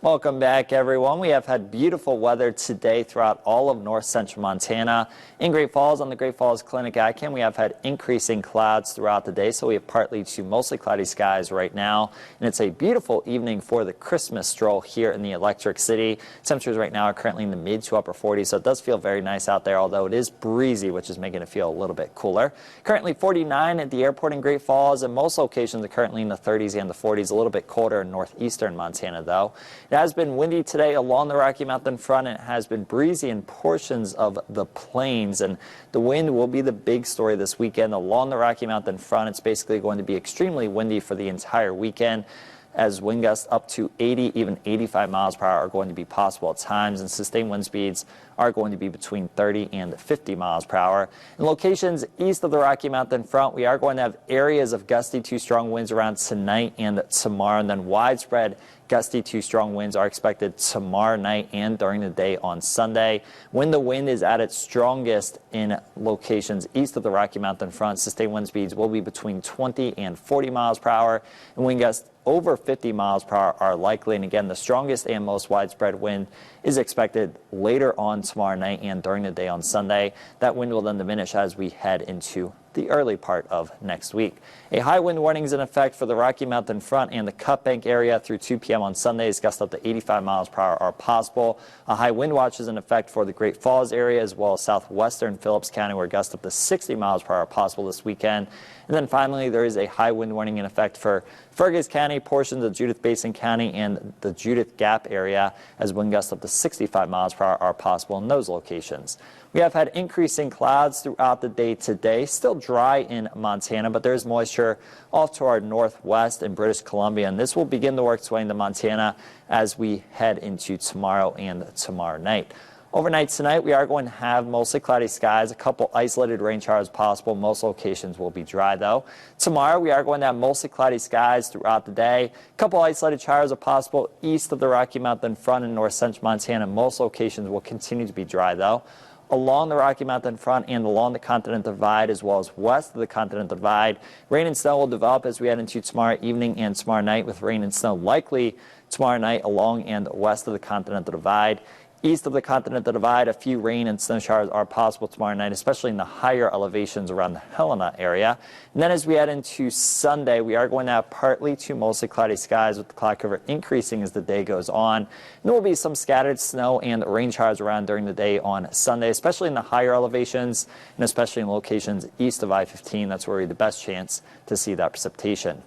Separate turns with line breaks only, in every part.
Welcome back, everyone. We have had beautiful weather today throughout all of north central Montana. In Great Falls, on the Great Falls Clinic iCam, we have had increasing clouds throughout the day, so we have partly to mostly cloudy skies right now. And it's a beautiful evening for the Christmas stroll here in the Electric City. Temperatures right now are currently in the mid to upper 40s, so it does feel very nice out there, although it is breezy, which is making it feel a little bit cooler. Currently 49 at the airport in Great Falls, and most locations are currently in the 30s and the 40s, a little bit colder in northeastern Montana, though. It has been windy today along the Rocky Mountain front, and it has been breezy in portions of the plains, and the wind will be the big story this weekend along the Rocky Mountain front. It's basically going to be extremely windy for the entire weekend, as wind gusts up to 80, even 85 miles per hour are going to be possible at times, and sustained wind speeds are going to be between 30 and 50 miles per hour. In locations east of the Rocky Mountain front, we are going to have areas of gusty to strong winds around tonight and tomorrow, and then widespread gusty to strong winds are expected tomorrow night and during the day on Sunday. When the wind is at its strongest in locations east of the Rocky Mountain front, sustained wind speeds will be between 20 and 40 miles per hour, and wind gusts over 50 miles per hour are likely. And again, the strongest and most widespread wind is expected later on tomorrow night and during the day on Sunday. That wind will then diminish as we head into the early part of next week. A high wind warning is in effect for the Rocky Mountain front and the Cut Bank area through 2 p.m. on Sundays. Gusts up to 85 miles per hour are possible. A high wind watch is in effect for the Great Falls area as well as southwestern Phillips County, where gusts up to 60 miles per hour are possible this weekend. And then finally, there is a high wind warning in effect for Fergus County, portions of Judith Basin County, and the Judith Gap area, as wind gusts up to 65 miles per hour are possible in those locations. We have had increasing clouds throughout the day today. Still dry in Montana, but there is moisture off to our northwest in British Columbia, and this will begin to work its way into Montana as we head into tomorrow and tomorrow night. Overnight tonight, we are going to have mostly cloudy skies, a couple isolated rain showers possible. Most locations will be dry, though. Tomorrow, we are going to have mostly cloudy skies throughout the day. A couple isolated showers are possible east of the Rocky Mountain front in north central Montana. Most locations will continue to be dry, though. Along the Rocky Mountain front and along the Continental Divide, as well as west of the Continental Divide, rain and snow will develop as we head into tomorrow evening and tomorrow night, with rain and snow likely tomorrow night along and west of the Continental Divide. East of the Continental Divide, a few rain and snow showers are possible tomorrow night, especially in the higher elevations around the Helena area. And then as we head into Sunday, we are going to have partly to mostly cloudy skies, with the cloud cover increasing as the day goes on. And there will be some scattered snow and rain showers around during the day on Sunday, especially in the higher elevations and especially in locations east of I-15. That's where we have the best chance to see that precipitation.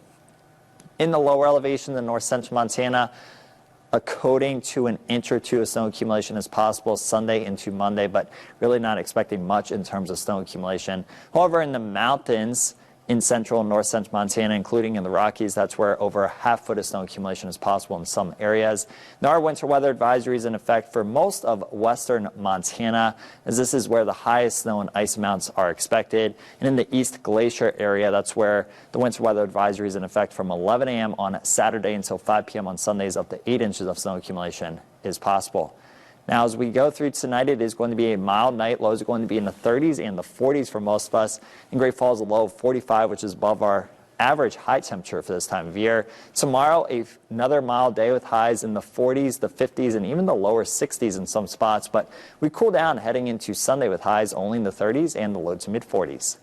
In the lower elevations in north central Montana, a coating to an inch or two of snow accumulation is possible Sunday into Monday, but really not expecting much in terms of snow accumulation. However, in the mountains in central and north central Montana, including in the Rockies, that's where over a half-foot of snow accumulation is possible in some areas. There are winter weather advisories in effect for most of western Montana, as this is where the highest snow and ice amounts are expected. And in the East Glacier area, that's where the winter weather advisory is in effect from 11 a.m. on Saturday until 5 p.m. on Sundays. Up to 8 inches of snow accumulation is possible. Now, as we go through tonight, it is going to be a mild night. Lows are going to be in the 30s and the 40s for most of us. In Great Falls, a low of 45, which is above our average high temperature for this time of year. Tomorrow, another mild day with highs in the 40s, the 50s, and even the lower 60s in some spots. But we cool down heading into Sunday with highs only in the 30s and the low to mid 40s.